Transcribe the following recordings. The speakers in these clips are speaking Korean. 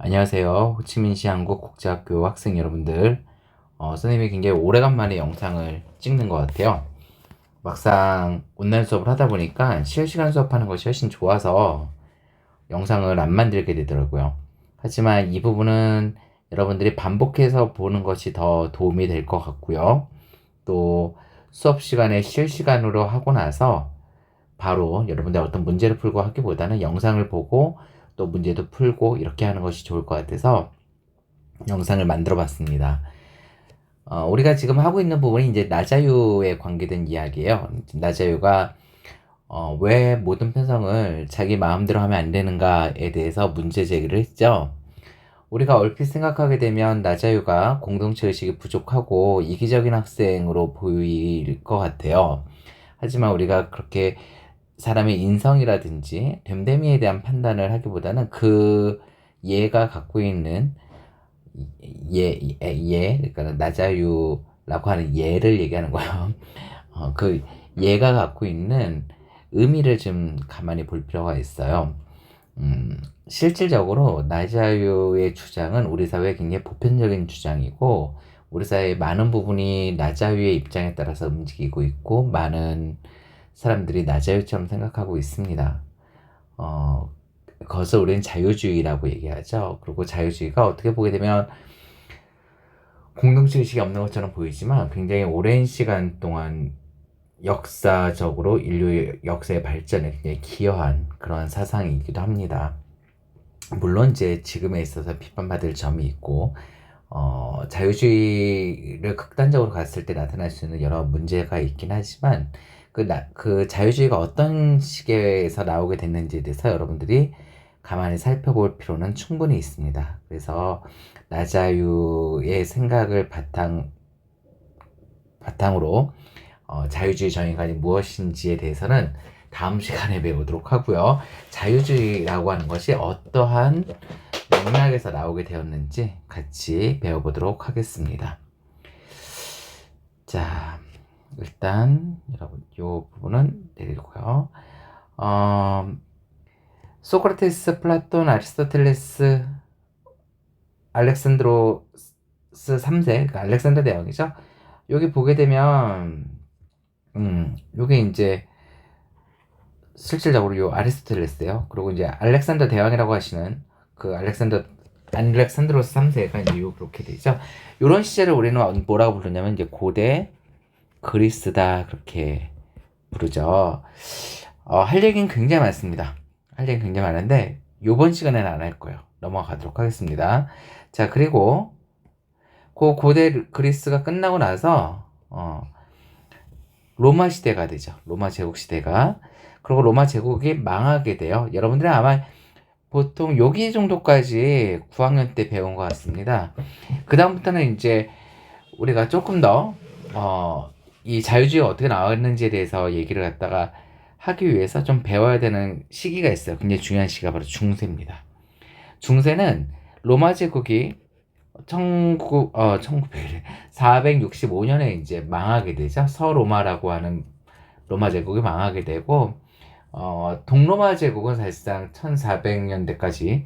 안녕하세요. 호치민시 한국국제학교 학생 여러분들. 선생님이 굉장히 오래간만에 영상을 찍는 것 같아요. 막상 온라인 수업을 하다 보니까 실시간 수업하는 것이 훨씬 좋아서 영상을 안 만들게 되더라고요. 하지만 이 부분은 여러분들이 반복해서 보는 것이 더 도움이 될 것 같고요. 또 수업 시간에 실시간으로 하고 나서 바로 여러분들 어떤 문제를 풀고 하기보다는 영상을 보고 또 문제도 풀고 이렇게 하는 것이 좋을 것 같아서 영상을 만들어 봤습니다. 우리가 지금 하고 있는 부분이 이제 나자유에 관계된 이야기예요. 나자유가 왜 모든 편성을 자기 마음대로 하면 안 되는가에 대해서 문제 제기를 했죠. 우리가 얼핏 생각하게 되면 나자유가 공동체 의식이 부족하고 이기적인 학생으로 보일 것 같아요. 하지만 우리가 그렇게 사람의 인성이라든지 됨됨이에 대한 판단을 하기보다는 그 얘가 갖고 있는 그러니까 나자유라고 하는 얘를 얘기하는 거예요. 그 얘가 갖고 있는 의미를 좀 가만히 볼 필요가 있어요. 실질적으로 나자유의 주장은 우리 사회에 굉장히 보편적인 주장이고, 우리 사회의 많은 부분이 나자유의 입장에 따라서 움직이고 있고, 많은 사람들이 나자유처럼 생각하고 있습니다. 그것을 우리는 자유주의라고 얘기하죠. 그리고 자유주의가 어떻게 보게 되면 공동체 의식이 없는 것처럼 보이지만 굉장히 오랜 시간 동안 역사적으로 인류의 역사의 발전에 굉장히 기여한 그런 사상이기도 합니다. 물론 이제 지금에 있어서 비판받을 점이 있고, 자유주의를 극단적으로 갔을 때 나타날 수 있는 여러 문제가 있긴 하지만, 그 자유주의가 어떤 시기에서 나오게 됐는지에 대해서 여러분들이 가만히 살펴볼 필요는 충분히 있습니다. 그래서 나자유의 생각을 바탕으로 자유주의 정의관이 무엇인지에 대해서는 다음 시간에 배우도록 하고요. 자유주의라고 하는 것이 어떠한 맥락에서 나오게 되었는지 같이 배워보도록 하겠습니다. 자, 일단 여러분 이 부분은 내리고요. 소크라테스, 플라톤, 아리스토텔레스, 알렉산드로스 3세, 그러니까 알렉산더 대왕이죠. 여기 보게 되면 요게 이제 실질적으로 요 아리스토텔레스예요. 그리고 이제 알렉산더 대왕이라고 하시는 그 알렉산드로스 3세가 이제 그렇게 되죠. 요런 시절을 우리는 뭐라고 부르냐면 이제 고대 그리스다 그렇게 부르죠. 할 얘기는 굉장히 많습니다. 할 얘기는 굉장히 많은데 요번 시간에는 안 할 거예요. 넘어가도록 하겠습니다. 자, 그리고 그 고대 그리스가 끝나고 나서 로마 시대가 되죠. 로마 제국 시대가. 그리고 로마 제국이 망하게 돼요. 여러분들은 아마 보통 여기 정도까지 9학년 때 배운 것 같습니다. 그 다음부터는 이제 우리가 조금 더 이 자유주의가 어떻게 나왔는지에 대해서 얘기를 갖다가 하기 위해서 좀 배워야 되는 시기가 있어요. 굉장히 중요한 시기가 바로 중세입니다. 중세는 로마 제국이 465년에 이제 망하게 되죠. 서로마라고 하는 로마 제국이 망하게 되고, 동로마 제국은 사실상 1400년대까지,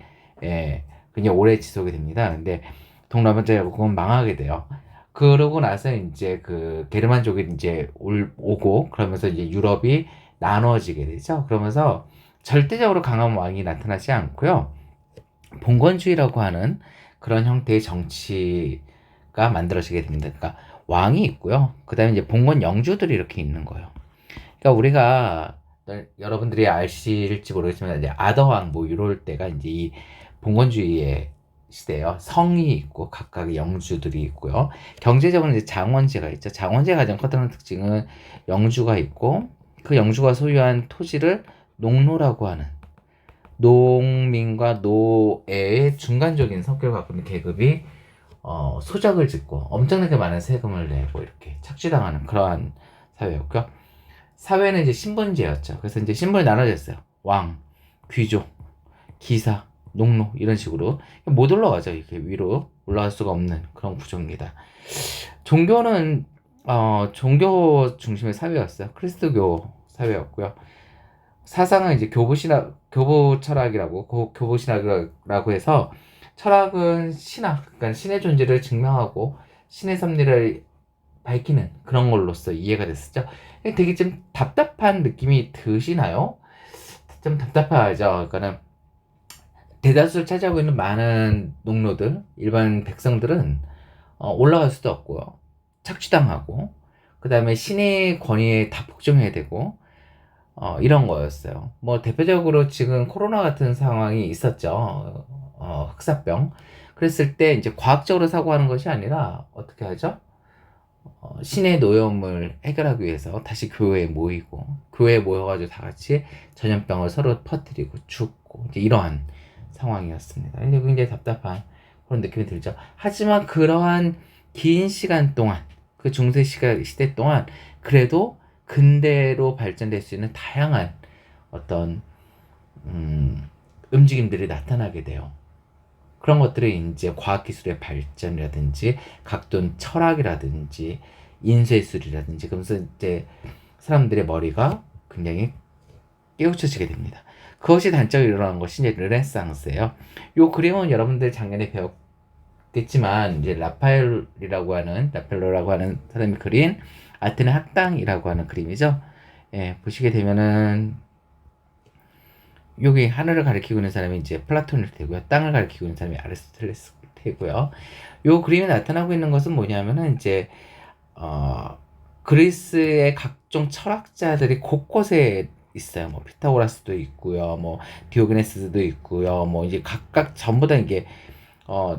굉장히 오래 지속이 됩니다. 근데 동로마 제국은 망하게 돼요. 그러고 나서 이제 그 게르만족이 이제 오고, 그러면서 이제 유럽이 나눠지게 되죠. 그러면서 절대적으로 강한 왕이 나타나지 않고요. 봉건주의라고 하는 그런 형태의 정치가 만들어지게 됩니다. 그러니까 왕이 있고요. 그 다음에 이제 봉건 영주들이 이렇게 있는 거예요. 그러니까 우리가 여러분들이 아실지 모르겠지만 이제 아더왕 뭐 이럴 때가 이제 이 봉건주의의 시대예요. 성이 있고 각각의 영주들이 있고요. 경제적으로 이제 장원제가 있죠. 장원제가 가장 커다란 특징은 영주가 있고 그 영주가 소유한 토지를 농노라고 하는 농민과 노예의 중간적인 성격을 갖고 있는 계급이 소작을 짓고 엄청나게 많은 세금을 내고 이렇게 착취당하는 그러한 사회였고요. 사회는 이제 신분제였죠. 그래서 이제 신분이 나눠졌어요. 왕, 귀족, 기사, 농노 이런 식으로 못 올라가죠. 이렇게 위로 올라갈 수가 없는 그런 구조입니다. 종교는 종교 중심의 사회였어요. 크리스트교 사회였고요. 사상은 이제 교부 철학이라고 교부 신학이라고 해서 철학은 신학, 그러니까 신의 존재를 증명하고 신의 섭리를 밝히는 그런 걸로서 이해가 됐었죠. 되게 좀 답답한 느낌이 드시나요? 좀 답답하죠. 그러니까는 대다수를 차지하고 있는 많은 농노들, 일반 백성들은 올라갈 수도 없고요. 착취당하고, 그 다음에 신의 권위에 다 복종해야 되고, 이런 거였어요. 뭐 대표적으로 지금 코로나 같은 상황이 있었죠. 흑사병. 그랬을 때 이제 과학적으로 사고하는 것이 아니라 어떻게 하죠? 신의 노염을 해결하기 위해서 다시 교회에 모이고, 교회에 모여가지고 다 같이 전염병을 서로 퍼뜨리고 죽고, 이제 이러한 상황이었습니다. 근데 굉장히 답답한 그런 느낌이 들죠. 하지만 그러한 긴 시간 동안, 그 중세 시대 동안 그래도 근대로 발전될 수 있는 다양한 어떤 움직임들이 나타나게 돼요. 그런 것들이 이제 과학기술의 발전이라든지 각종 철학이라든지 인쇄술이라든지 그러면서 이제 사람들의 머리가 굉장히 깨우쳐지게 됩니다. 그것이 단적으로 일어난 것이 이제 르네상스예요. 요 그림은 여러분들 작년에 배웠겠지만 이제 라파엘로라고 하는 사람이 그린 아테네 학당이라고 하는 그림이죠. 예, 보시게 되면은 여기 하늘을 가리키고 있는 사람이 이제 플라톤일 테고요. 땅을 가리키고 있는 사람이 아리스토텔레스 테고요. 요 그림에 나타나고 있는 것은 뭐냐면은 이제 그리스의 각종 철학자들이 곳곳에 있어요. 뭐 피타고라스도 있고요. 뭐 디오게네스도 있고요. 뭐 이제 각각 전부 다 이게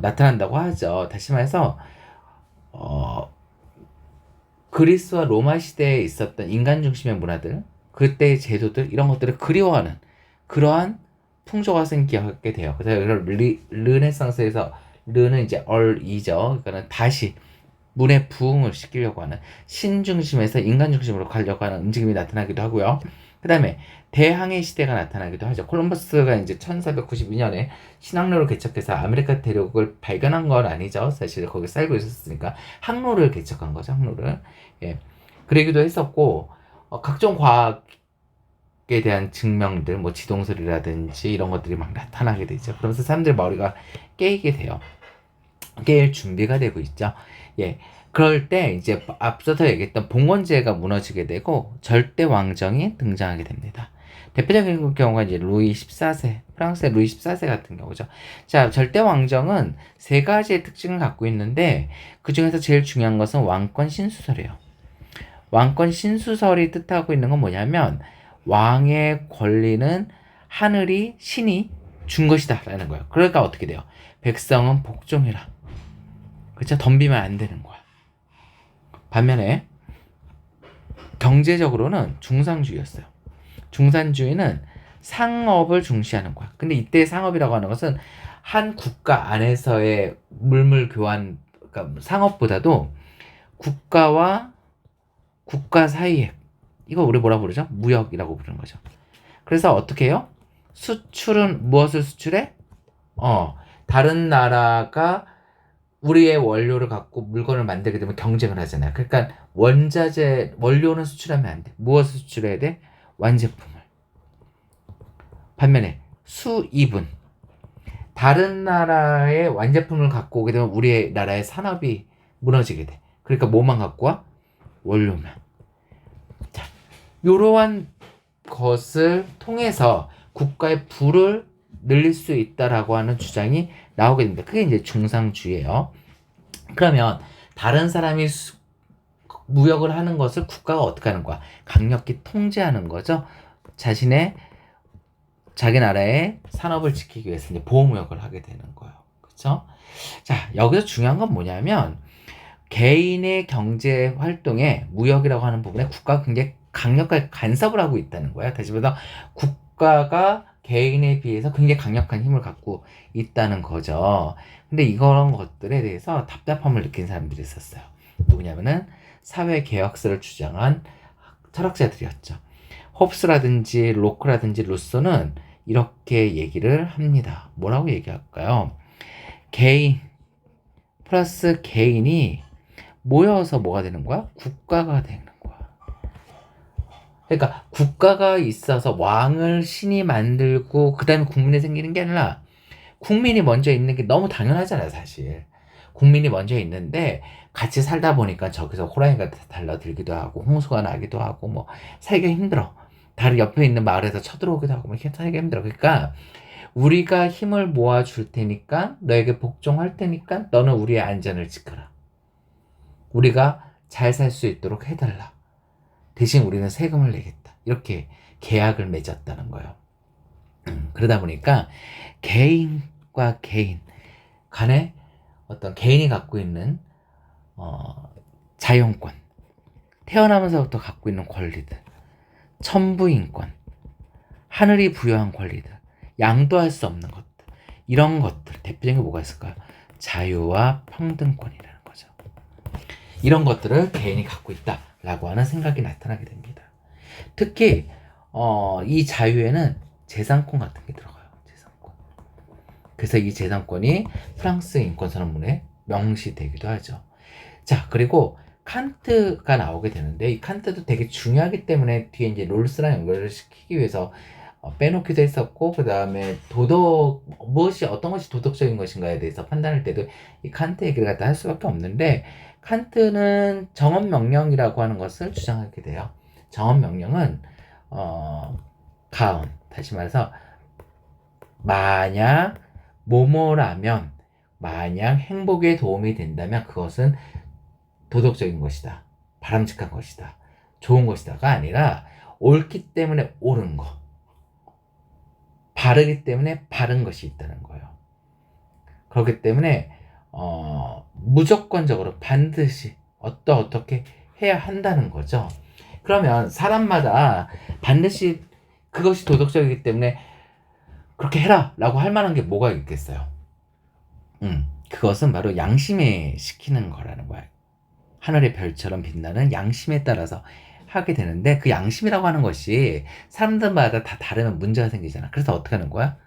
나타난다고 하죠. 다시 말해서 그리스와 로마 시대에 있었던 인간 중심의 문화들, 그때의 제도들 이런 것들을 그리워하는 그러한 풍조가 생기게 돼요. 그래서 르네상스에서 르는 이제 얼이죠. 그러니까는 다시 문의 부흥을 시키려고 하는 신중심에서 인간 중심으로 가려고 하는 움직임이 나타나기도 하고요. 그 다음에 대항해 시대가 나타나기도 하죠. 콜럼버스가 이제 1492년에 신항로를 개척해서 아메리카 대륙을 발견한 건 아니죠. 사실 거기 살고 있었으니까 항로를 개척한 거죠. 항로를. 예. 그러기도 했었고 각종 과학에 대한 증명들, 뭐 지동설이라든지 이런 것들이 막 나타나게 되죠. 그러면서 사람들 머리가 깨이게 돼요. 깨일 준비가 되고 있죠. 예. 그럴 때 이제 앞서서 얘기했던 봉건제가 무너지게 되고 절대 왕정이 등장하게 됩니다. 대표적인 경우가 이제 루이 14세, 프랑스의 루이 14세 같은 경우죠. 자, 절대 왕정은 세 가지의 특징을 갖고 있는데 그 중에서 제일 중요한 것은 왕권 신수설이에요. 왕권 신수설이 뜻하고 있는 건 뭐냐면 왕의 권리는 하늘이 신이 준 것이다 라는 거예요. 그러니까 어떻게 돼요? 백성은 복종해라. 그쵸? 덤비면 안 되는 거야. 반면에 경제적으로는 중상주의였어요. 중산주의는 상업을 중시하는 거야. 근데 이때 상업이라고 하는 것은 한 국가 안에서의 물물 교환, 그러니까 상업보다도 국가와 국가 사이에, 이거 우리 뭐라 부르죠? 무역이라고 부르는 거죠. 그래서 어떻게 해요? 수출은 무엇을 수출해? 다른 나라가 우리의 원료를 갖고 물건을 만들게 되면 경쟁을 하잖아요. 그러니까 원료는 수출하면 안 돼. 무엇을 수출해야 돼? 완제품을. 반면에 수입은 다른 나라의 완제품을 갖고 오게 되면 우리의 나라의 산업이 무너지게 돼. 그러니까 뭐만 갖고 와? 원료만. 자, 이러한 것을 통해서 국가의 부를 늘릴 수 있다라고 하는 주장이 나오게 됩니다. 그게 이제 중상주의예요. 그러면 다른 사람이 무역을 하는 것을 국가가 어떻게 하는 거야? 강력히 통제하는 거죠. 자기 나라의 산업을 지키기 위해서 이제 보호무역을 하게 되는 거예요. 그렇죠? 자, 여기서 중요한 건 뭐냐면 개인의 경제 활동에 무역이라고 하는 부분에 국가가 굉장히 강력하게 간섭을 하고 있다는 거야. 다시 말해서 국가가 개인에 비해서 굉장히 강력한 힘을 갖고 있다는 거죠. 근데 이런 것들에 대해서 답답함을 느낀 사람들이 있었어요. 누구냐면은 사회개혁설을 주장한 철학자들이었죠. 홉스라든지 로크라든지 루소는 이렇게 얘기를 합니다. 뭐라고 얘기할까요? 개인 플러스 개인이 모여서 뭐가 되는 거야? 국가가 되는 거야. 그러니까 국가가 있어서 왕을 신이 만들고 그 다음에 국민이 생기는 게 아니라 국민이 먼저 있는 게 너무 당연하잖아요, 사실. 국민이 먼저 있는데 같이 살다 보니까 저기서 호랑이가 달라들기도 하고 홍수가 나기도 하고 뭐 살기가 힘들어. 다른 옆에 있는 마을에서 쳐들어오기도 하고 뭐 살기가 힘들어. 그러니까 우리가 힘을 모아줄 테니까 너에게 복종할 테니까 너는 우리의 안전을 지켜라. 우리가 잘 살 수 있도록 해달라. 대신 우리는 세금을 내겠다. 이렇게 계약을 맺었다는 거예요. 그러다 보니까 개인과 개인 간에 어떤 개인이 갖고 있는 자연권, 태어나면서부터 갖고 있는 권리들, 천부인권, 하늘이 부여한 권리들, 양도할 수 없는 것들, 이런 것들, 대표적인 게 뭐가 있을까요? 자유와 평등권이라는 거죠. 이런 것들을 개인이 갖고 있다라고 하는 생각이 나타나게 됩니다. 특히 이 자유에는 재산권 같은 게 들어가요. 재산권. 그래서 이 재산권이 프랑스 인권선언문에 명시되기도 하죠. 자, 그리고 칸트가 나오게 되는데 이 칸트도 되게 중요하기 때문에 뒤에 이제 롤스랑 연결을 시키기 위해서 빼놓기도 했었고, 그 다음에 어떤 것이 도덕적인 것인가에 대해서 판단할 때도 이 칸트 얘기를 갖다 할 수밖에 없는데, 칸트는 정언명령이라고 하는 것을 주장하게 돼요. 정언명령은 가언, 다시 말해서 만약 뭐뭐라면, 만약 행복에 도움이 된다면 그것은 도덕적인 것이다, 바람직한 것이다, 좋은 것이다가 아니라 옳기 때문에 옳은 것, 바르기 때문에 바른 것이 있다는 거예요. 그렇기 때문에 무조건적으로 반드시 어떻게 해야 한다는 거죠. 그러면 사람마다 반드시 그것이 도덕적이기 때문에 그렇게 해라 라고 할 만한 게 뭐가 있겠어요? 그것은 바로 양심에 시키는 거라는 거예요. 하늘의 별처럼 빛나는 양심에 따라서 하게 되는데, 그 양심이라고 하는 것이 사람들마다 다 다르면 문제가 생기잖아. 그래서 어떻게 하는 거야?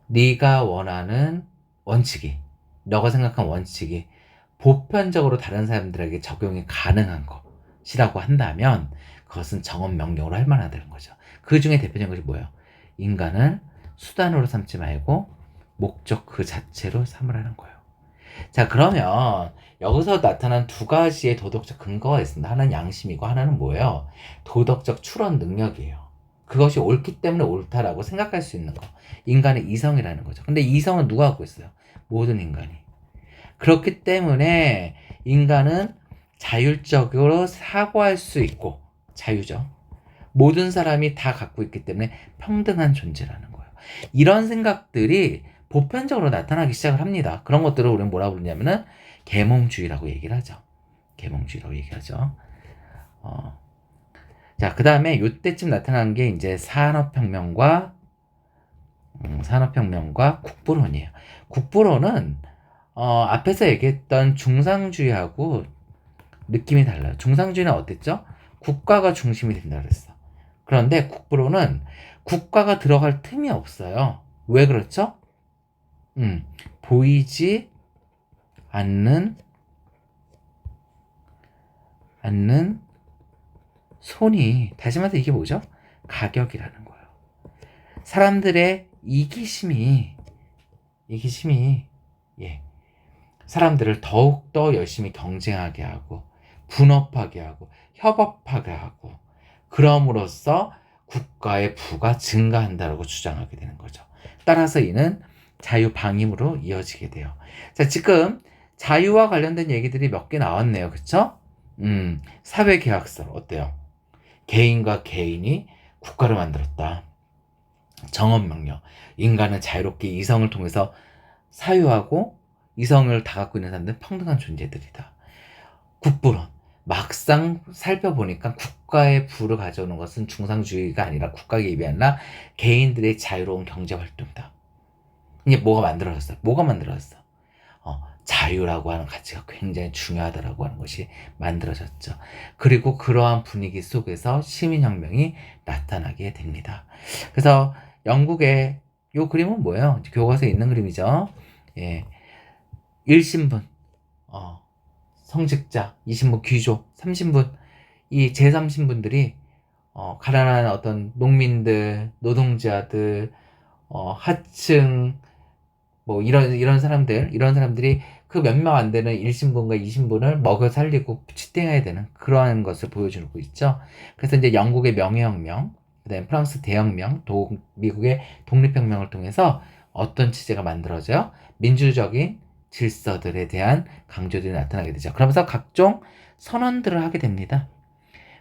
네가 원하는 원칙이, 너가 생각한 원칙이 보편적으로 다른 사람들에게 적용이 가능한 것이라고 한다면 그것은 정언명령으로 할 만하다는 거죠. 그 중에 대표적인 것이 뭐예요? 인간을 수단으로 삼지 말고 목적 그 자체로 삼으라는 거예요. 자, 그러면 여기서 나타난 두 가지의 도덕적 근거가 있습니다. 하나는 양심이고 하나는 뭐예요? 도덕적 추론 능력이에요. 그것이 옳기 때문에 옳다라고 생각할 수 있는 거. 인간의 이성이라는 거죠. 근데 이성은 누가 갖고 있어요? 모든 인간이. 그렇기 때문에 인간은 자율적으로 사고할 수 있고, 자유죠. 모든 사람이 다 갖고 있기 때문에 평등한 존재라는 거예요. 이런 생각들이 보편적으로 나타나기 시작을 합니다. 그런 것들을 우리는 뭐라고 부르냐면은 계몽주의라고 얘기를 하죠. 계몽주의라고 얘기하죠. 자, 그 다음에 이때쯤 나타난 게 이제 산업혁명과 국부론이에요. 국부론은 앞에서 얘기했던 중상주의하고 느낌이 달라요. 중상주의는 어땠죠? 국가가 중심이 된다 그랬어. 그런데 국부론은 국가가 들어갈 틈이 없어요. 왜 그렇죠? 보이지 않는 손이, 다시 말해서 이게 뭐죠? 가격이라는 거예요. 사람들의 이기심이 사람들을 더욱더 열심히 경쟁하게 하고 분업하게 하고 협업하게 하고, 그럼으로써 국가의 부가 증가한다고 주장하게 되는 거죠. 따라서 이는 자유방임으로 이어지게 돼요. 자, 지금 자유와 관련된 얘기들이 몇 개 나왔네요. 그쵸? 사회계약서 어때요? 개인과 개인이 국가를 만들었다. 정언명령, 인간은 자유롭게 이성을 통해서 사유하고 이성을 다 갖고 있는 사람들은 평등한 존재들이다. 국부론, 막상 살펴보니까 국가의 부를 가져오는 것은 중상주의가 아니라 국가 개입이 아니라 개인들의 자유로운 경제활동이다. 이게 뭐가 만들어졌어? 자유라고 하는 가치가 굉장히 중요하다라고 하는 것이 만들어졌죠. 그리고 그러한 분위기 속에서 시민혁명이 나타나게 됩니다. 그래서 영국의 이 그림은 뭐예요? 교과서에 있는 그림이죠. 예. 1신분, 성직자, 2신분 귀족, 3신분, 이 제3신분들이 가난한 어떤 농민들, 노동자들, 하층 뭐 이런 사람들이 그 몇 명 안 되는 1신분과 2신분을 먹여 살리고 지탱해야 되는 그러한 것을 보여주고 있죠. 그래서 이제 영국의 명예혁명, 그다음에 프랑스 대혁명, 미국의 독립혁명을 통해서 어떤 체제가 만들어져요? 민주적인 질서들에 대한 강조들이 나타나게 되죠. 그러면서 각종 선언들을 하게 됩니다.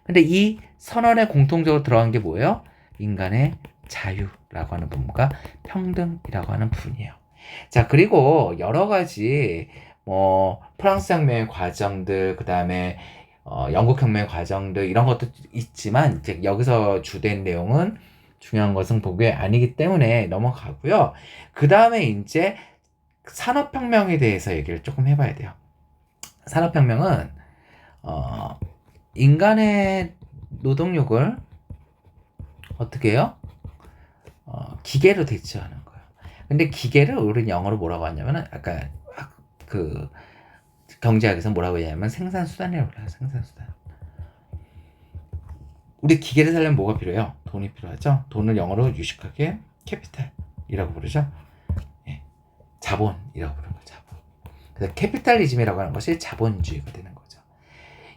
근데 이 선언에 공통적으로 들어간 게 뭐예요? 인간의 자유라고 하는 부분과 평등이라고 하는 부분이에요. 자, 그리고 여러 가지 프랑스 혁명의 과정들, 그다음에 영국 혁명의 과정들 이런 것도 있지만 이제 여기서 주된 내용은 중요한 것은 보게 아니기 때문에 넘어가고요. 그다음에 이제 산업혁명에 대해서 얘기를 조금 해봐야 돼요. 산업혁명은 인간의 노동력을 어떻게 해요? 기계로 대체하는 거예요. 근데 기계를 우리는 영어로 뭐라고 하냐면은 아까 그 경제학에서 뭐라고 하냐면 생산수단이라고 해요. 생산수단. 우리 기계를 살려면 뭐가 필요해요? 돈이 필요하죠. 돈을 영어로 유식하게 캐피탈이라고 부르죠. 예. 자본이라고 부르는 거죠. 자본. 그래서 캐피탈리즘이라고 하는 것이 자본주의가 되는 거죠.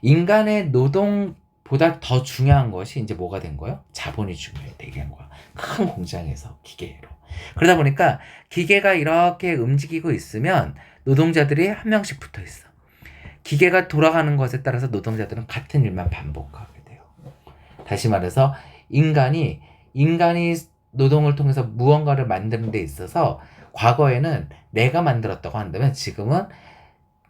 인간의 노동보다 더 중요한 것이 이제 뭐가 된 거예요? 자본이 되게 한 거야. 큰 공장에서 기계로. 그러다 보니까 기계가 이렇게 움직이고 있으면 노동자들이 한 명씩 붙어 있어. 기계가 돌아가는 것에 따라서 노동자들은 같은 일만 반복하게 돼요. 다시 말해서 인간이 노동을 통해서 무언가를 만드는 데 있어서 과거에는 내가 만들었다고 한다면 지금은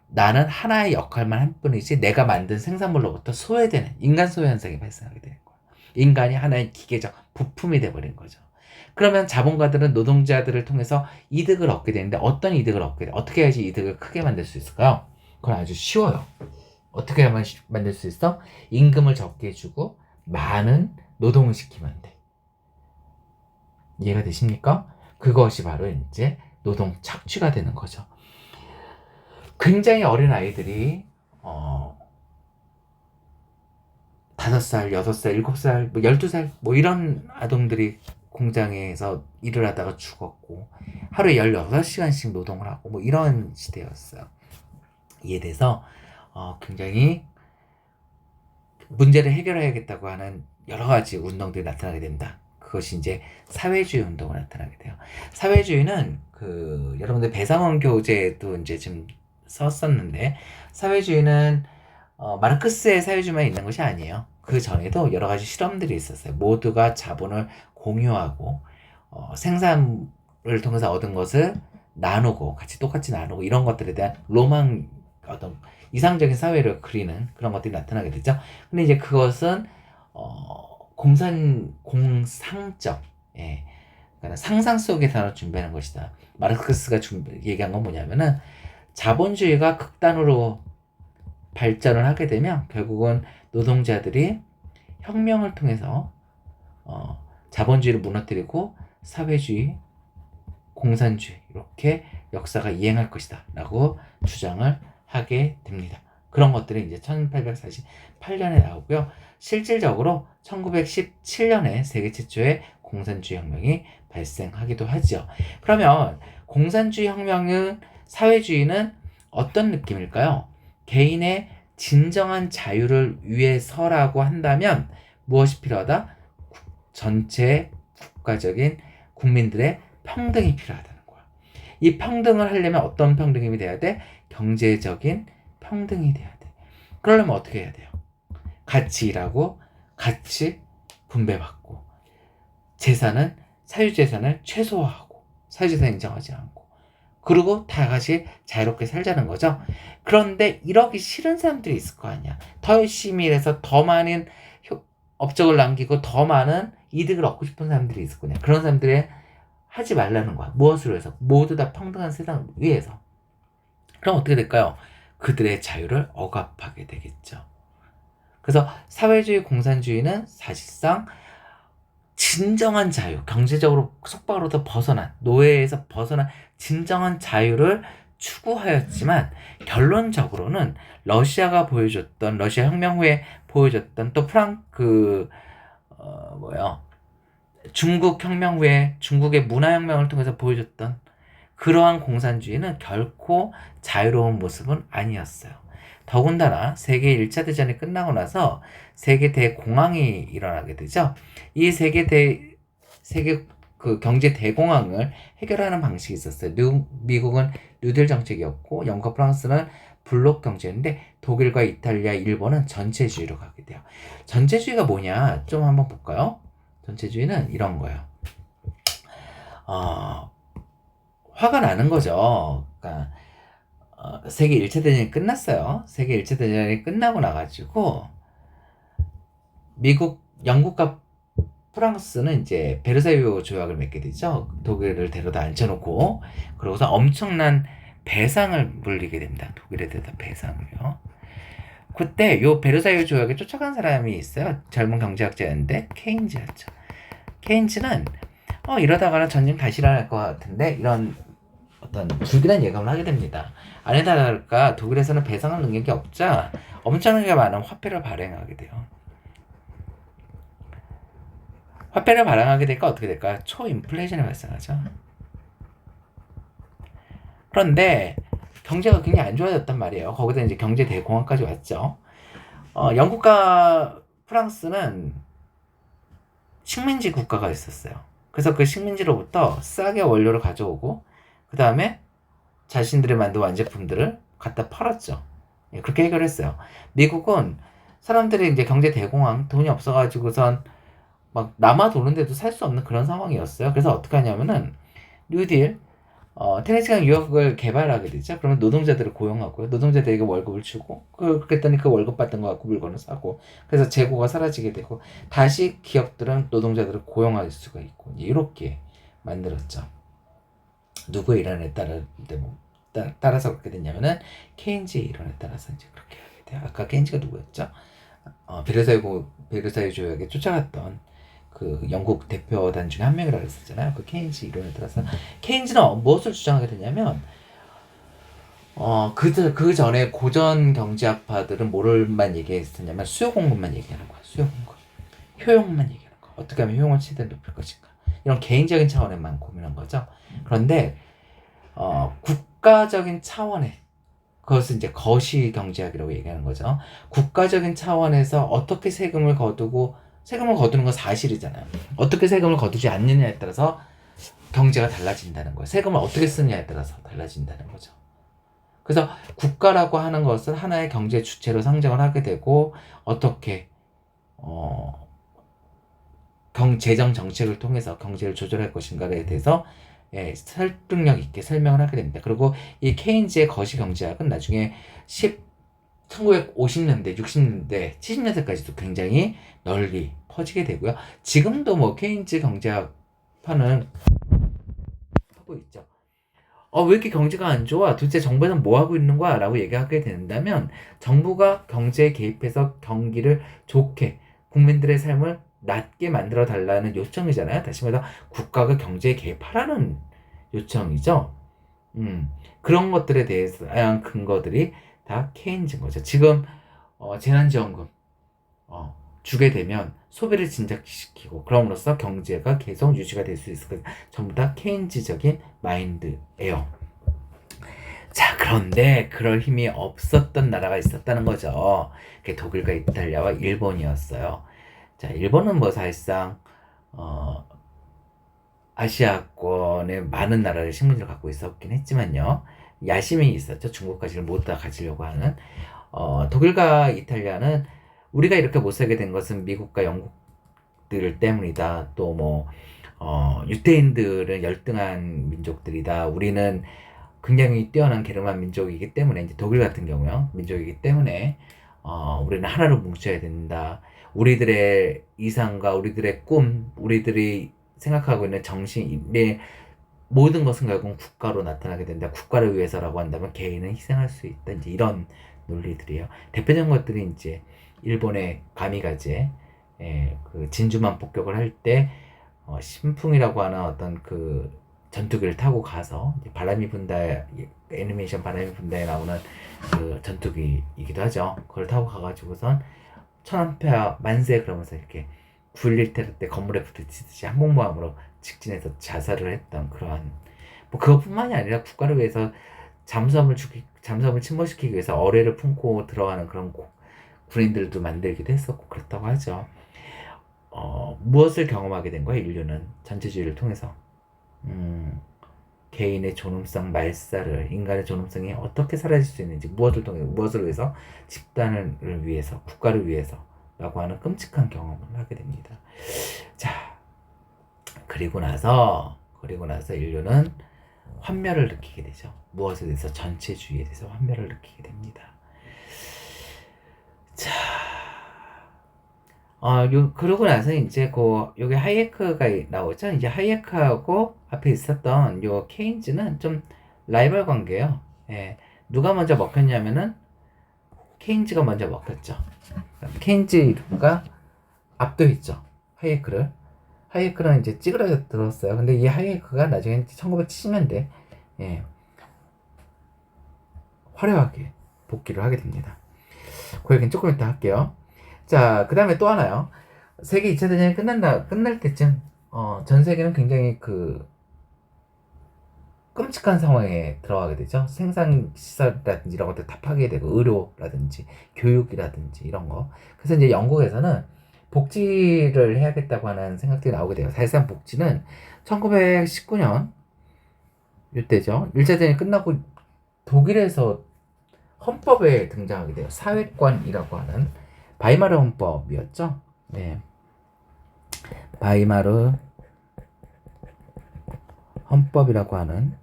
나는 하나의 역할만 할 뿐이지 내가 만든 생산물로부터 소외되는 인간 소외 현상이 발생하게 되는 거예요. 인간이 하나의 기계적 부품이 돼버린 거죠. 그러면 자본가들은 노동자들을 통해서 이득을 얻게 되는데 어떤 이득을 얻게 돼? 어떻게 해야지 이득을 크게 만들 수 있을까요? 그건 아주 쉬워요. 어떻게 하면 만들 수 있어? 임금을 적게 해주고 많은 노동을 시키면 돼. 이해가 되십니까? 그것이 바로 이제 노동 착취가 되는 거죠. 굉장히 어린 아이들이 5살, 6살, 7살, 12살 이런 아동들이 공장에서 일을 하다가 죽었고 하루에 16시간씩 노동을 하고 이런 시대였어요. 이에 대해서 굉장히 문제를 해결해야겠다고 하는 여러 가지 운동들이 나타나게 된다. 그것이 이제 사회주의 운동으로 나타나게 돼요. 사회주의는 여러분들 배상원 교재도 이제 좀 썼었는데 사회주의는 마르크스의 사회주의만 있는 것이 아니에요. 그 전에도 여러 가지 실험들이 있었어요. 모두가 자본을 공유하고 생산을 통해서 얻은 것을 나누고 같이 똑같이 나누고 이런 것들에 대한 로망 어떤 이상적인 사회를 그리는 그런 것들이 나타나게 되죠. 근데 이제 그것은 공상적 그러니까 상상 속에서 준비하는 것이다. 마르크스가 얘기한 건 뭐냐면은 자본주의가 극단으로 발전을 하게 되면 결국은 노동자들이 혁명을 통해서 자본주의를 무너뜨리고 사회주의, 공산주의 이렇게 역사가 이행할 것이다 라고 주장을 하게 됩니다. 그런 것들이 이제 1848년에 나오고요. 실질적으로 1917년에 세계 최초의 공산주의 혁명이 발생하기도 하죠. 그러면 공산주의 혁명은 사회주의는 어떤 느낌일까요? 개인의 진정한 자유를 위해서라고 한다면 무엇이 필요하다? 전체 국가적인 국민들의 평등이 필요하다는 거야. 이 평등을 하려면 어떤 평등이 돼야 돼? 경제적인 평등이 돼야 돼. 그러려면 어떻게 해야 돼요? 같이 일하고 같이 분배받고 재산은 사유재산을 최소화하고 사유재산 인정하지 않고 그리고 다 같이 자유롭게 살자는 거죠. 그런데 이러기 싫은 사람들이 있을 거 아니야. 더 열심히 일해서 더 많은 업적을 남기고 더 많은 이득을 얻고 싶은 사람들이 있을 거냐. 그런 사람들이 하지 말라는 거야. 무엇을 위해서? 모두 다 평등한 세상을 위해서. 그럼 어떻게 될까요? 그들의 자유를 억압하게 되겠죠. 그래서 사회주의, 공산주의는 사실상 진정한 자유, 경제적으로 속박으로부터 벗어난, 노예에서 벗어난 진정한 자유를 추구하였지만 결론적으로는 러시아 혁명 후에 보여줬던 또 중국 혁명 후에 중국의 문화혁명을 통해서 보여줬던 그러한 공산주의는 결코 자유로운 모습은 아니었어요. 더군다나 세계 1차 대전이 끝나고 나서 세계 대공황이 일어나게 되죠. 이 세계 그 경제 대공황을 해결하는 방식이 있었어요. 미국은 뉴딜 정책이었고 영국과 프랑스는 블록 경제인데 독일과 이탈리아, 일본은 전체주의로 가게 돼요. 전체주의가 뭐냐? 좀 한번 볼까요? 전체주의는 이런 거예요. 화가 나는 거죠. 그러니까 세계 1차 대전이 끝났어요. 세계 1차 대전이 끝나고 나가지고 영국과 프랑스는 이제 베르사유 조약을 맺게 되죠. 독일을 데려다 앉혀놓고 그러고서 엄청난 배상을 물리게 됩니다. 독일에 대해서 배상을요. 그때 요 베르사유 조약에 쫓아간 사람이 있어요. 젊은 경제학자였는데 케인즈였죠. 케인즈는 이러다가는 전쟁 다시 일어날 것 같은데 이런 어떤 불길한 예감을 하게 됩니다. 아니다 다를까 독일에서는 배상할 능력이 없자 엄청나게 많은 화폐를 발행하게 돼요. 화폐를 발행하게 되니까 어떻게 될까요? 초인플레이션이 발생하죠. 그런데 경제가 굉장히 안 좋아졌단 말이에요. 거기다 이제 경제 대공황까지 왔죠. 영국과 프랑스는 식민지 국가가 있었어요. 그래서 그 식민지로부터 싸게 원료를 가져오고 그 다음에 자신들이 만든 완제품들을 갖다 팔았죠. 그렇게 해결했어요. 미국은 사람들이 이제 경제 대공황, 돈이 없어가지고선 막 남아 도는데도 살 수 없는 그런 상황이었어요. 그래서 어떻게 하냐면은 뉴딜, 테네시강 유역을 개발하게 되죠. 그러면 노동자들을 고용하고요. 노동자들에게 월급을 주고 그랬더니 그 월급 받던 거 갖고 물건을 사고 그래서 재고가 사라지게 되고 다시 기업들은 노동자들을 고용할 수가 있고 이렇게 만들었죠. 누구의 이론에 따라서 그렇게 됐냐면은 케인즈의 이론에 따라서 이제 그렇게 하게 돼요. 아까 케인즈가 누구였죠? 베르사유 조약에 쫓아갔던 그 영국 대표단 중에 한 명이라고 했었잖아요. 그 케인즈 이론에 따라서 케인즈는 무엇을 주장하게 되냐면 그 전에 고전 경제학파들은 뭐를만 얘기했었냐면 수요 공급만 얘기하는 거야. 수요 공급. 효용만 얘기하는 거. 어떻게 하면 효용을 최대한 높일 것인가. 이런 개인적인 차원에만 고민한 거죠. 그런데 국가적인 차원에 그것은 이제 거시 경제학이라고 얘기하는 거죠. 국가적인 차원에서 어떻게 세금을 거두는 건 사실이잖아요. 어떻게 세금을 거두지 않느냐에 따라서 경제가 달라진다는 거예요. 세금을 어떻게 쓰느냐에 따라서 달라진다는 거죠. 그래서 국가라고 하는 것은 하나의 경제 주체로 상정을 하게 되고 어떻게 재정 정책을 통해서 경제를 조절할 것인가에 대해서 설득력 있게 설명을 하게 됩니다. 그리고 이 케인즈의 거시 경제학은 나중에 1950년대, 60년대, 70년대까지도 굉장히 널리 퍼지게 되고요. 지금도 뭐 케인즈 경제학파는 하고 있죠. 왜 이렇게 경제가 안 좋아? 도대체 정부에서는 뭐 하고 있는 거야? 라고 얘기하게 된다면 정부가 경제에 개입해서 경기를 좋게 국민들의 삶을 낮게 만들어 달라는 요청이잖아요. 다시 말해서 국가가 경제에 개입하라는 요청이죠. 그런 것들에 대해서 다양한 근거들이 다 케인즈인 거죠. 지금 재난지원금 주게 되면 소비를 진작시키고 그럼으로써 경제가 계속 유지가 될 수 있을 거예요. 전부 다 케인즈적인 마인드예요. 자, 그런데 그럴 힘이 없었던 나라가 있었다는 거죠. 그게 독일과 이탈리아와 일본이었어요. 자, 일본은 뭐 사실상 아시아권의 많은 나라를 식민지를 갖고 있었긴 했지만요. 야심이 있었죠. 중국까지는 못 다 가지려고 하는. 독일과 이탈리아는 우리가 이렇게 못 살게 된 것은 미국과 영국들 때문이다. 또 뭐 유태인들은 열등한 민족들이다. 우리는 굉장히 뛰어난 게르만 민족이기 때문에 이제 독일 같은 경우요. 민족이기 때문에 우리는 하나로 뭉쳐야 된다. 우리들의 이상과 우리들의 꿈, 우리들이 생각하고 있는 정신의 모든 것은 결국 국가로 나타나게 된다. 국가를 위해서라고 한다면 개인은 희생할 수 있다. 이제 이런 논리들이에요. 대표적인 것들이 이제 일본의 가미가제, 그 진주만 폭격을 할 때 신풍이라고 하는 어떤 그 전투기를 타고 가서 바람이 분다 애니메이션 바람이 분다에 나오는 그 전투기이기도 하죠. 그걸 타고 가가지고선 천안패와 만세 그러면서 이렇게 9.11 테러 때 건물에 부딪히듯이 항공모함으로 직진해서 자살을 했던 그러한 뭐 그것뿐만이 아니라 국가를 위해서 잠수함을 침몰시키기 위해서 어뢰를 품고 들어가는 그런 군인들도 만들기도 했었고 그렇다고 하죠. 무엇을 경험하게 된 거야, 인류는 전체주의를 통해서? 개인의 존엄성 말살을, 인간의 존엄성이 어떻게 사라질 수 있는지, 무엇을 위해서? 집단을 위해서, 국가를 위해서 라고 하는 끔찍한 경험을 하게 됩니다. 자, 그리고 나서 인류는 환멸을 느끼게 되죠. 무엇에 대해서? 전체주의에 대해서 환멸을 느끼게 됩니다. 자, 그러고 나서 이제 여기 하이에크가 나오죠. 이제 하이에크하고 앞에 있었던 요 케인즈는 좀 라이벌 관계예요. 예. 누가 먼저 먹혔냐면은 케인즈가 먼저 먹혔죠. 케인즈가 압도했죠. 하이에크는 이제 찌그러들었어요. 근데 이 하이에크가 나중에 1970년대 화려하게 복귀를 하게 됩니다. 그 얘기는 조금 이따 할게요. 자, 그 다음에 또 하나요. 세계 2차 대전이 끝날 때쯤, 전 세계는 굉장히 끔찍한 상황에 들어가게 되죠. 생산시설이라든지 이런 것들 다 파괴되고, 의료라든지, 교육이라든지 이런 거. 그래서 이제 영국에서는 복지를 해야겠다고 하는 생각들이 나오게 돼요. 사실상 복지는 1919년, 이때죠. 1차 대전이 끝나고 독일에서 헌법에 등장하게 돼요. 사회권이라고 하는 바이마르 헌법이었죠. 네. 바이마르 헌법이라고 하는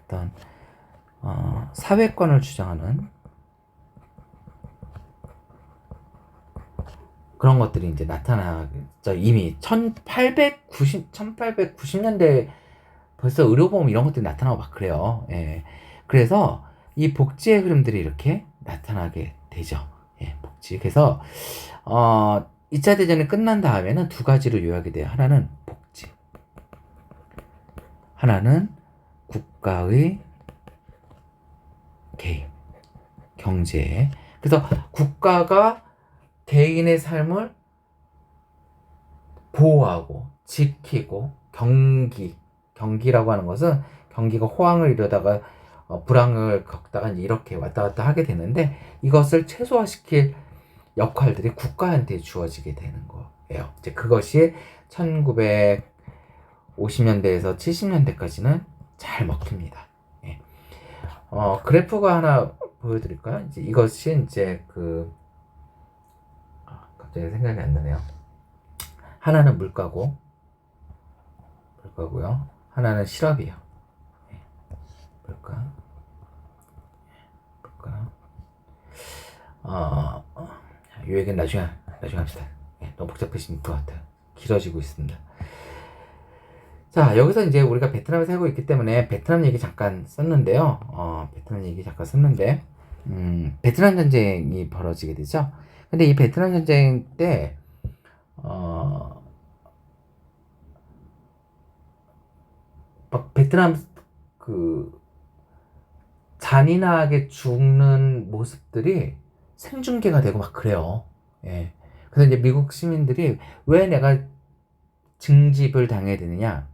어떤 사회권을 주장하는 그런 것들이 이제 나타나죠. 이미 1890년대 벌써 의료보험 이런 것들이 나타나고 막 그래요. 예. 그래서 이 복지의 흐름들이 이렇게 나타나게 되죠. 예, 복지. 그래서 2차 대전이 끝난 다음에는 두 가지로 요약이 돼요. 하나는 복지, 하나는 국가의 개입, 경제. 그래서 국가가 개인의 삶을 보호하고 지키고 경기라고 하는 것은 경기가 호황을 이루다가 불황을 겪다가 이렇게 왔다 갔다 하게 되는데 이것을 최소화시킬 역할들이 국가한테 주어지게 되는 거예요. 이제 그것이 1950년대에서 70년대까지는 잘 먹힙니다. 예. 그래프가 하나 보여드릴까요? 이제 이것이 이제 갑자기 생각이 안 나네요. 하나는 물가고요. 하나는 실업이에요. 예. 물가. 이 얘기는 나중에 합시다. 너무 복잡해진 것 같아요. 길어지고 있습니다. 자, 여기서 이제 우리가 베트남에 살고 있기 때문에 베트남 얘기 잠깐 썼는데요. 베트남 전쟁이 벌어지게 되죠. 근데 이 베트남 전쟁 때, 막 베트남 잔인하게 죽는 모습들이 생중계가 되고 막 그래요. 예. 그래서 이제 미국 시민들이 왜 내가 징집을 당해야 되느냐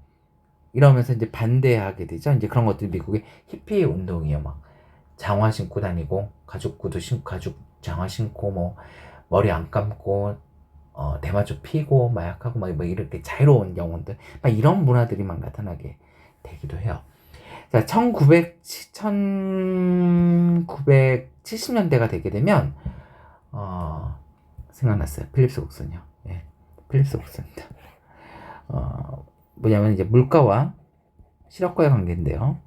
이러면서 이제 반대하게 되죠. 이제 그런 것들이 미국의 히피 운동이에요. 막 장화 신고 다니고 가죽 장화 신고 뭐 머리 안 감고 대마초 피고 마약하고 막 이렇게 자유로운 영혼들 막 이런 문화들이 막 나타나게 되기도 해요. 자, 1970년대가 되게 되면 생각났어요. 필립스 곡선이요. 예, 필립스 곡선입니다. 뭐냐면 이제 물가와 실업과의 관계인데요.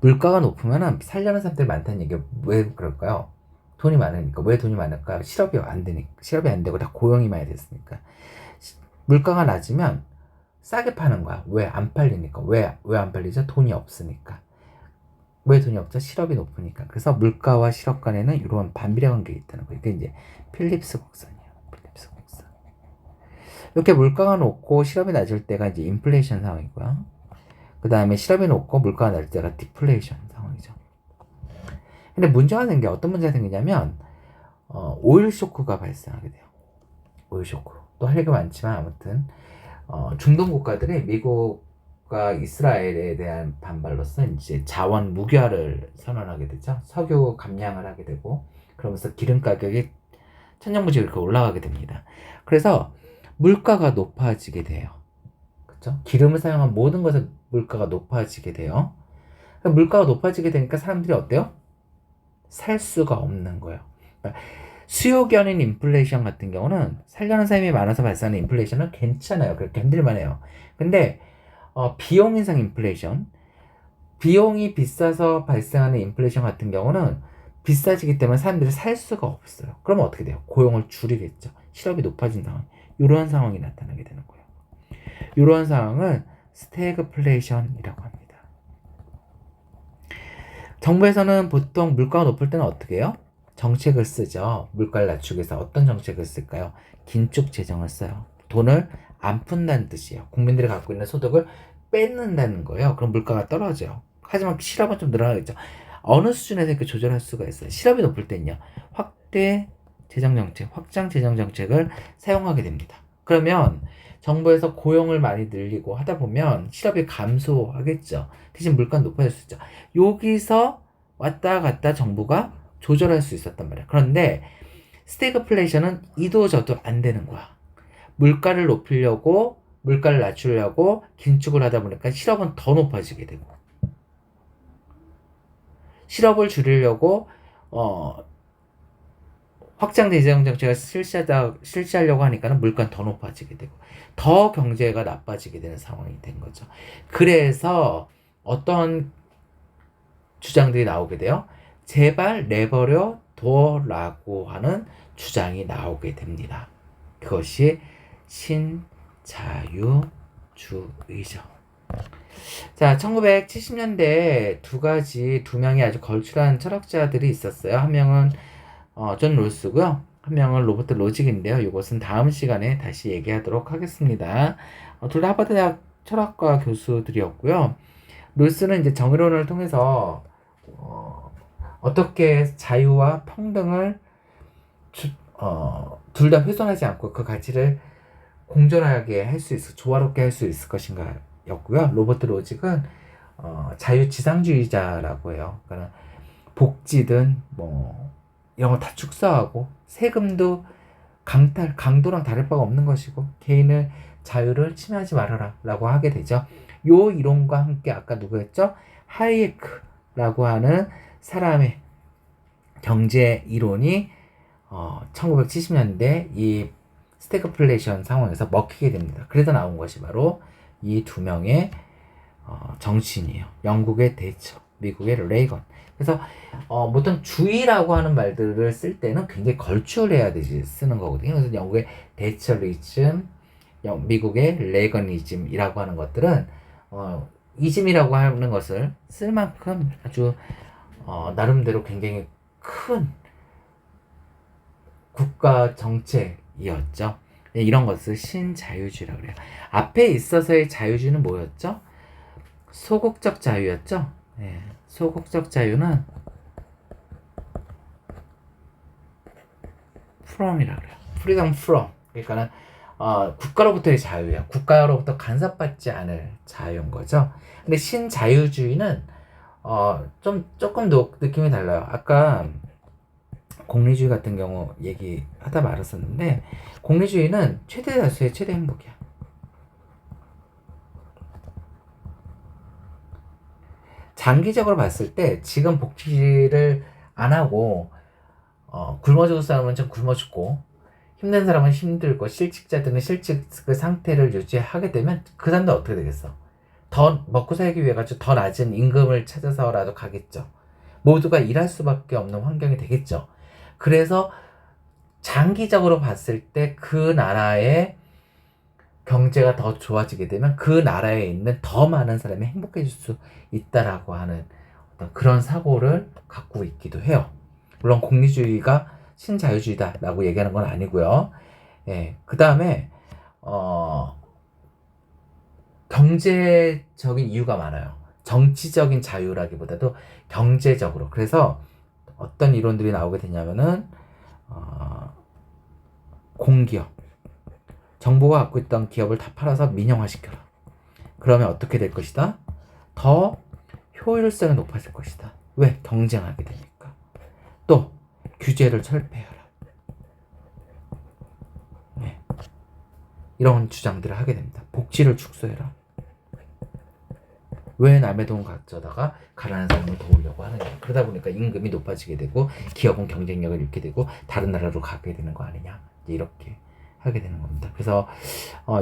물가가 높으면은 살려는 사람들이 많다는 얘기가 왜 그럴까요? 돈이 많으니까. 왜 돈이 많을까요? 실업이 안 되고 다 고용이 많이 됐으니까. 물가가 낮으면 싸게 파는 거야. 왜 안 팔리니까. 왜 안 팔리죠? 돈이 없으니까. 왜 돈이 없죠? 실업이 높으니까. 그래서 물가와 실업 간에는 이런 반비례 관계가 있다는 거예요. 이게 이제 필립스 곡선이에요. 필립스 곡선. 이렇게 물가가 높고 실업이 낮을 때가 이제 인플레이션 상황이고요. 그 다음에 실업이 높고 물가가 낮을 때가 디플레이션 상황이죠. 근데 문제가 된 게 어떤 문제가 생기냐면 오일 쇼크가 발생하게 돼요. 오일 쇼크. 또 할 얘기가 많지만 아무튼 중동 국가들이 미국 미국과 이스라엘에 대한 반발로서 이제 자원 무기화를 선언하게 되죠. 석유 감량을 하게 되고 그러면서 기름 가격이 천정부지 이렇게 올라가게 됩니다. 그래서 물가가 높아지게 돼요. 그렇죠? 기름을 사용한 모든 것의 물가가 높아지게 돼요. 물가가 높아지게 되니까 사람들이 어때요? 살 수가 없는 거예요. 그러니까 수요 견인 인플레이션 같은 경우는 살려는 사람이 많아서 발생하는 인플레이션은 괜찮아요. 그렇게 견딜만 해요. 근데 비용 인상 인플레이션, 비용이 비싸서 발생하는 인플레이션 같은 경우는 비싸지기 때문에 사람들이 살 수가 없어요. 그러면 어떻게 돼요? 고용을 줄이겠죠. 실업이 높아진 상황. 이러한 상황이 나타나게 되는 거예요. 이러한 상황을 스태그플레이션이라고 합니다. 정부에서는 보통 물가가 높을 때는 어떻게 해요? 정책을 쓰죠. 물가를 낮추기 위해서 어떤 정책을 쓸까요? 긴축 재정을 써요. 돈을 안 푼다는 뜻이에요. 국민들이 갖고 있는 소득을 뺏는다는 거예요. 그럼 물가가 떨어져요. 하지만 실업은 좀 늘어나겠죠. 어느 수준에서 이렇게 조절할 수가 있어요. 실업이 높을 때는요. 확대 재정정책, 확장 재정정책을 사용하게 됩니다. 그러면 정부에서 고용을 많이 늘리고 하다 보면 실업이 감소하겠죠. 대신 물가는 높아질 수 있죠. 여기서 왔다 갔다 정부가 조절할 수 있었단 말이야. 그런데 스태그플레이션은 이도 저도 안 되는 거야. 물가를 높이려고 물가를 낮추려고 긴축을 하다 보니까 실업은 더 높아지게 되고 실업을 줄이려고 확장 재정 정책을 실시하려고 하니까는 물가는 더 높아지게 되고 더 경제가 나빠지게 되는 상황이 된 거죠. 그래서 어떤 주장들이 나오게 돼요. 제발 내버려 둬라고 하는 주장이 나오게 됩니다. 그것이 신자유주의죠. 자, 1970년대 두 명의 아주 걸출한 철학자들이 있었어요. 한 명은 존 롤스고요. 한 명은 로버트 로직인데요. 이것은 다음 시간에 다시 얘기하도록 하겠습니다. 둘 다 하버드 대학 철학과 교수들이었고요. 롤스는 이제 정의론을 통해서 어떻게 자유와 평등을 둘 다 훼손하지 않고 그 가치를 공존하게 할 수 있어, 조화롭게 할 수 있을 것인가 였고요. 로버트 로직은 자유지상주의자라고 해요. 그러니까 복지든 뭐 이런 거 다 축소하고 세금도 강도랑 다를 바가 없는 것이고 개인의 자유를 침해하지 말아라 라고 하게 되죠. 요 이론과 함께 아까 누구였죠? 하이에크라고 하는 사람의 경제 이론이 1970년대 이 스태그플레이션 상황에서 먹히게 됩니다. 그래서 나온 것이 바로 이 두 명의 정치인이에요. 영국의 대처, 미국의 레이건. 그래서 보통 주의라고 하는 말들을 쓸 때는 굉장히 걸출해야 되지 쓰는 거거든요. 그래서 영국의 대처리즘, 미국의 레이건이즘이라고 하는 것들은 이즘이라고 하는 것을 쓸 만큼 아주 나름대로 굉장히 큰 국가 정책이었죠. 이런 것을 신자유주의라고 그래요. 앞에 있어서의 자유주의는 뭐였죠? 소극적 자유였죠. 네, 소극적 자유는 from이라고 그래요. freedom from. 그러니까는 국가로부터의 자유예요. 국가로부터 간섭받지 않을 자유인 거죠. 근데 신자유주의는 조금 느낌이 달라요. 아까 공리주의 같은 경우 얘기하다 말았었는데 공리주의는 최대 다수의 최대 행복이야. 장기적으로 봤을 때 지금 복지를 안 하고 굶어 죽을 사람은 좀 굶어 죽고 힘든 사람은 힘들고 실직자들은 실직 그 상태를 유지하게 되면 그 사람들 어떻게 되겠어? 더 먹고 살기 위해 가지고 더 낮은 임금을 찾아서라도 가겠죠. 모두가 일할 수밖에 없는 환경이 되겠죠. 그래서 장기적으로 봤을 때 그 나라의 경제가 더 좋아지게 되면 그 나라에 있는 더 많은 사람이 행복해질 수 있다라고 하는 어떤 그런 사고를 갖고 있기도 해요. 물론 공리주의가 신자유주의다라고 얘기하는 건 아니고요. 예, 그 다음에 경제적인 이유가 많아요. 정치적인 자유라기보다도 경제적으로. 그래서 어떤 이론들이 나오게 되냐면은 공기업, 정부가 갖고 있던 기업을 다 팔아서 민영화시켜라. 그러면 어떻게 될 것이다? 더 효율성이 높아질 것이다. 왜? 경쟁하게 되니까. 또 규제를 철폐하라. 네. 이런 주장들을 하게 됩니다. 복지를 축소해라. 왜 남의 돈 가져다가 가난한 사람을 도우려고 하느냐. 그러다 보니까 임금이 높아지게 되고 기업은 경쟁력을 잃게 되고 다른 나라로 가게 되는 거 아니냐. 이렇게 하게 되는 겁니다. 그래서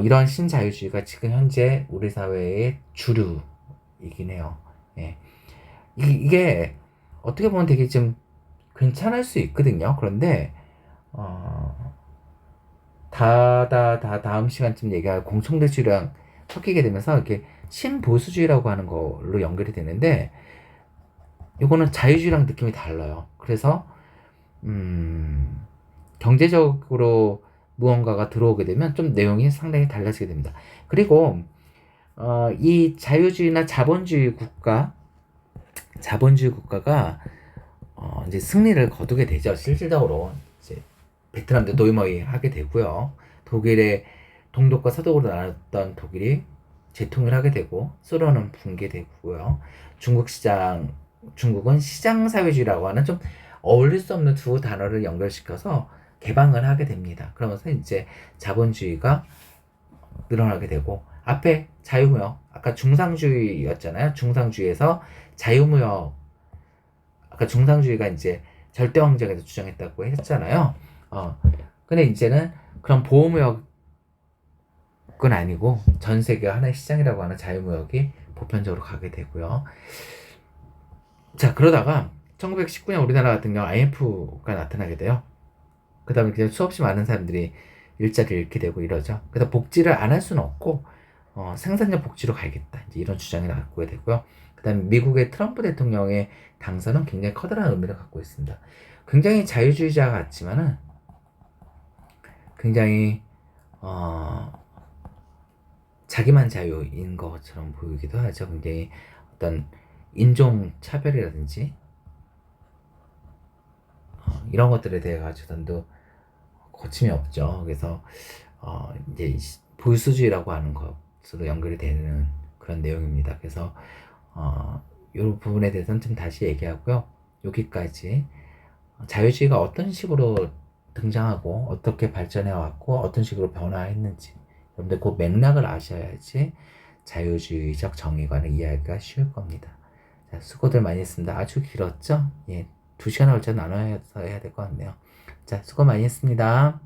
이런 신자유주의가 지금 현재 우리 사회의 주류이긴 해요. 예. 이게 어떻게 보면 되게 좀 괜찮을 수 있거든요. 그런데 다음 시간쯤 얘기할 공청대주의랑 섞이게 되면서 이렇게 신보수주의라고 하는 걸로 연결이 되는데 이거는 자유주의랑 느낌이 달라요. 그래서 경제적으로 무언가가 들어오게 되면 좀 내용이 상당히 달라지게 됩니다. 그리고 이 자유주의나 자본주의 국가가 이제 승리를 거두게 되죠. 실질적으로 이제 베트남도 노이머이 하게 되고요. 독일의 동독과 서독으로 나눴던 독일이 재통일하게 되고 소련은 붕괴되고요. 중국은 시장사회주의라고 하는 좀 어울릴 수 없는 두 단어를 연결시켜서 개방을 하게 됩니다. 그러면서 이제 자본주의가 늘어나게 되고 앞에 자유무역 아까 중상주의였잖아요. 중상주의에서 자유무역 아까 중상주의가 이제 절대왕정에서 주장했다고 했잖아요. 근데 이제는 그런 보호무역은 아니고 전 세계가 하나의 시장이라고 하는 자유무역이 보편적으로 가게 되고요. 자, 그러다가 1919년 우리나라 같은 경우 IMF가 나타나게 돼요. 그 다음에 그냥 수없이 많은 사람들이 일자리를 잃게 되고 이러죠. 그래서 복지를 안 할 수는 없고 생산력 복지로 가야겠다. 이제 이런 주장이 나오게 되고요. 그 다음에 미국의 트럼프 대통령의 당선은 굉장히 커다란 의미를 갖고 있습니다. 굉장히 자유주의자 같지만은 굉장히 자기만 자유인 것처럼 보이기도 하죠. 굉장히 어떤 인종 차별이라든지 이런 것들에 대해 가지고도 거침이 없죠. 그래서 이제 보수주의라고 하는 것으로 연결이 되는 그런 내용입니다. 그래서 이 부분에 대해서는 좀 다시 얘기하고요. 여기까지 자유주의가 어떤 식으로 등장하고 어떻게 발전해 왔고 어떤 식으로 변화했는지 여러분들 그 맥락을 아셔야지 자유주의적 정의관을 이해하기가 쉬울 겁니다. 자, 수고들 많이 했습니다. 아주 길었죠? 예, 2시간을 걸쳐 나눠서 해야 될 것 같네요. 자, 수고 많이 했습니다.